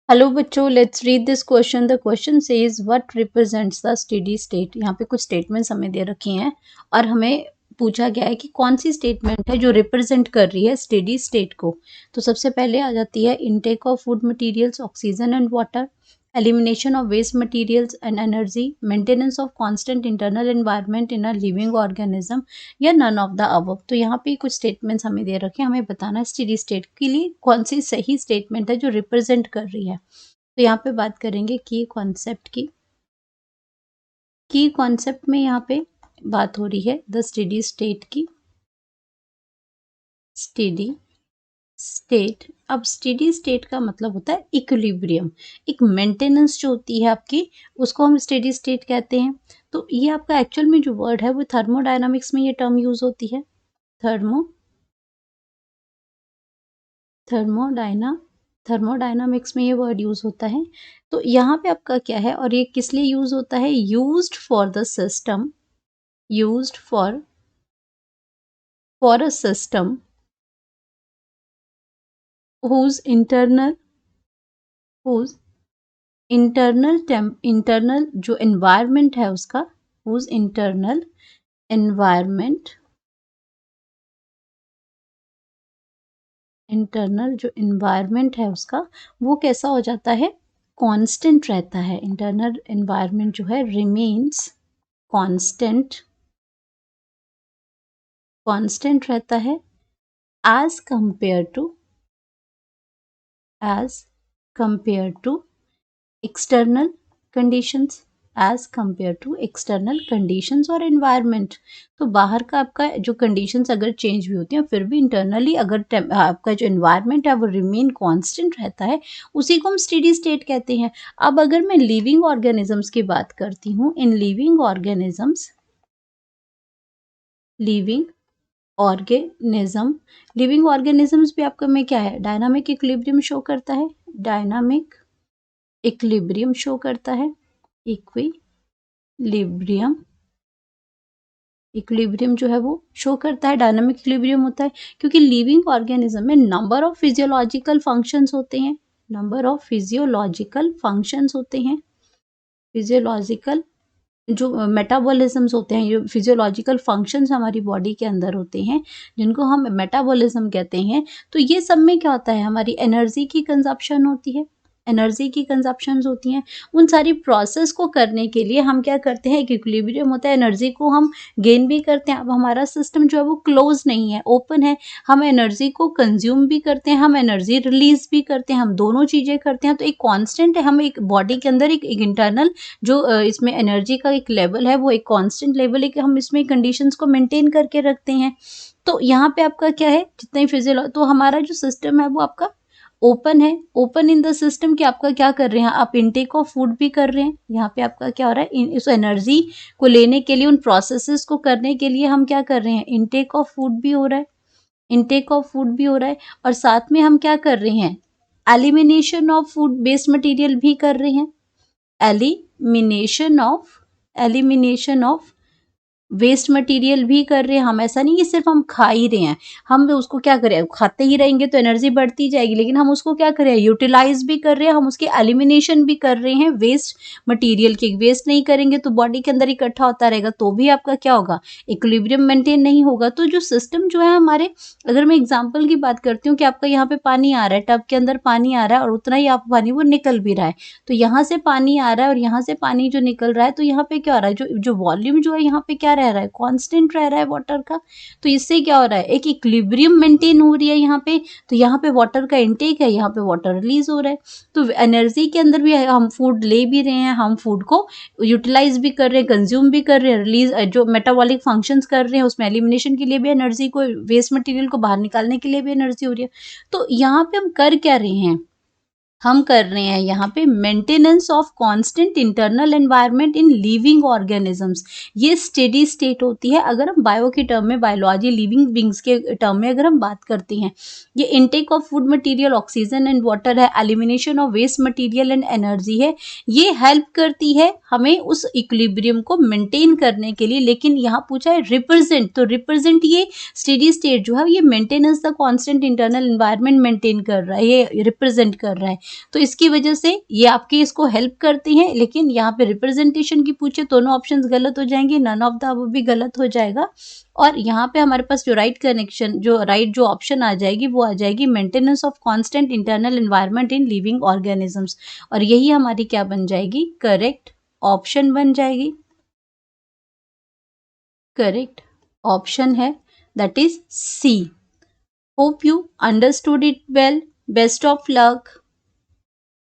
Hello बच्चों, let's read this question. The question says what represents the steady state. यहाँ पे कुछ statements हमें दे रखी हैं और हमें पूछा गया है कि कौन सी स्टेटमेंट है जो रिप्रेजेंट कर रही है स्टेडी स्टेट को। तो सबसे पहले आ जाती है intake of food materials, oxygen and water, elimination of waste materials and energy, maintenance of constant internal environment in a living organism, या नन ऑफ द अबव। तो यहाँ पे कुछ स्टेटमेंट्स हमें दे रखे हैं, हमें बताना है स्टेडी स्टेट के लिए कौन सी सही स्टेटमेंट है जो रिप्रेजेंट कर रही है। तो यहाँ पे बात करेंगे की कॉन्सेप्ट की। की कॉन्सेप्ट में यहाँ पे बात हो रही है द स्टेडी स्टेट की। स्टेडी स्टेट, अब स्टेडी स्टेट का मतलब होता है इक्विलिब्रियम, एक मेंटेनेंस जो होती है आपकी, उसको हम स्टेडी स्टेट कहते हैं। तो ये आपका एक्चुअल में जो वर्ड है वो थर्मोडायनामिक्स में ये टर्म यूज होती है। थर्मोडायनामिक्स में ये वर्ड यूज होता है। तो यहाँ पे आपका क्या है और ये किस लिए यूज होता है? Used for the system, used for a system whose internal जो एनवायरनमेंट है उसका, whose इंटरनल जो एनवायरनमेंट है उसका वो कैसा हो जाता है? कांस्टेंट रहता है। इंटरनल एनवायरनमेंट जो है रिमेन्स कांस्टेंट रहता है as compare to external conditions और एनवायरनमेंट। तो बाहर का आपका जो कंडीशंस अगर चेंज भी होती हैं फिर भी इंटरनली अगर आपका जो एनवायरनमेंट है वो रिमेन कांस्टेंट रहता है, उसी को हम स्टेडी स्टेट कहते हैं। अब अगर मैं लिविंग ऑर्गेनिजम्स की बात करती हूँ, इन लिविंग ऑर्गेनिजम्स भी आपका में क्या है? डायनामिक इक्विलिब्रियम शो करता है। डायनामिक इक्विलिब्रियम शो करता है। इक्विलिब्रियम जो है वो शो करता है, डायनामिक इक्विलिब्रियम होता है, क्योंकि लिविंग ऑर्गेनिज्म में नंबर ऑफ फिजियोलॉजिकल फंक्शंस होते हैं। फिजियोलॉजिकल जो मेटाबॉलिज्म्स होते हैं, ये फिजियोलॉजिकल फंक्शंस हमारी बॉडी के अंदर होते हैं जिनको हम मेटाबॉलिज्म कहते हैं। तो ये सब में क्या होता है? हमारी एनर्जी की कंजप्शन होती है, उन सारी प्रोसेस को करने के लिए हम क्या करते हैं? एक इक्विलिब्रियम होता है, एनर्जी को हम गेन भी करते हैं। अब हमारा सिस्टम जो है वो क्लोज नहीं है, ओपन है। हम एनर्जी को कंज्यूम भी करते हैं, हम एनर्जी रिलीज भी करते हैं, हम दोनों चीजें करते हैं। तो एक कांस्टेंट है, हम एक बॉडी के अंदर एक इंटरनल जो इसमें एनर्जी का एक लेवल है वो एक कांस्टेंट लेवल है कि हम इसमें कंडीशंस को मेंटेन करके रखते हैं। तो यहाँ पे आपका क्या है? जितने फिजियोलॉजी, तो हमारा जो सिस्टम है वो आपका ओपन है। ओपन इन द सिस्टम कि आपका क्या कर रहे हैं? आप इनटेक ऑफ फूड भी कर रहे हैं। यहाँ पे आपका क्या हो रहा है? इस एनर्जी को लेने के लिए, उन प्रोसेसेस को करने के लिए हम क्या कर रहे हैं? इनटेक ऑफ फूड भी हो रहा है। और साथ में हम क्या कर रहे हैं? Elimination of food waste material भी कर रहे हैं। एलिमिनेशन ऑफ वेस्ट मटेरियल भी कर रहे हैं हम। ऐसा नहीं कि सिर्फ हम खा ही रहे हैं, हम उसको क्या करें? खाते ही रहेंगे तो एनर्जी बढ़ती जाएगी, लेकिन हम उसको क्या करें? यूटिलाइज भी कर रहे हैं, हम उसके एलिमिनेशन भी कर रहे हैं वेस्ट मटेरियल की। वेस्ट नहीं करेंगे तो बॉडी के अंदर इकट्ठा होता रहेगा, तो भी आपका क्या होगा? इक्विलिब्रियम मेंटेन नहीं होगा। तो जो सिस्टम जो है हमारे, अगर मैं एग्जाम्पल की बात करती हूँ कि आपका यहाँ पे पानी आ रहा है, टब के अंदर पानी आ रहा है और उतना ही आप पानी वो निकल भी रहा है। तो यहाँ से पानी आ रहा है और यहाँ से पानी जो निकल रहा है, तो यहाँ पे क्या हो रहा है? जो वॉल्यूम जो है यहाँ पे क्या रह रहा है? कांस्टेंट रह रहा है वाटर का। तो इससे क्या हो रहा है? एक इक्विलिब्रियम मेंटेन हो रही है यहाँ पे। तो यहाँ पे वाटर का इनटेक है, यहाँ पे वाटर रिलीज हो रहा है। तो एनर्जी के अंदर भी हम फूड ले भी रहे हैं, हम फूड को यूटिलाइज भी कर रहे हैं, कंज्यूम भी कर रहे हैं, रिलीज जो मेटाबॉलिक फंक्शंस कर रहे हैं उसमें एलिमिनेशन के लिए भी एनर्जी को, वेस्ट मटेरियल को बाहर निकालने के लिए भी एनर्जी हो रही है। तो यहाँ पे हम कर क्या रहे हैं? हम कर रहे हैं यहाँ पे maintenance of constant internal environment in living organisms. ये स्टेडी स्टेट होती है। अगर हम बायो के टर्म में, बायोलॉजी लिविंग बींग्स के टर्म में अगर हम बात करते हैं, ये intake of food material, oxygen and water है, elimination of waste material and energy है। ये हेल्प करती है हमें उस इक्विलिब्रियम को मेंटेन करने के लिए। लेकिन यहाँ पूछा है रिप्रेजेंट, तो रिप्रेजेंट ये स्टेडी स्टेट जो है ये maintenance the constant internal environment maintain कर रहा है, ये रिप्रेजेंट कर रहा है। तो इसकी वजह से ये आपकी इसको हेल्प करती हैं, लेकिन यहाँ पे रिप्रेजेंटेशन की पूछे दोनों ऑप्शंस गलत हो जाएंगे, नन ऑफ द अबव भी गलत हो जाएगा। और यहाँ पे हमारे पास जो राइट जो ऑप्शन आ जाएगी वो आ जाएगी maintenance of constant internal environment in living organisms, और यही हमारी क्या बन जाएगी, करेक्ट ऑप्शन बन जाएगी। करेक्ट ऑप्शन है that is C. Hope you understood it well. Best of luck.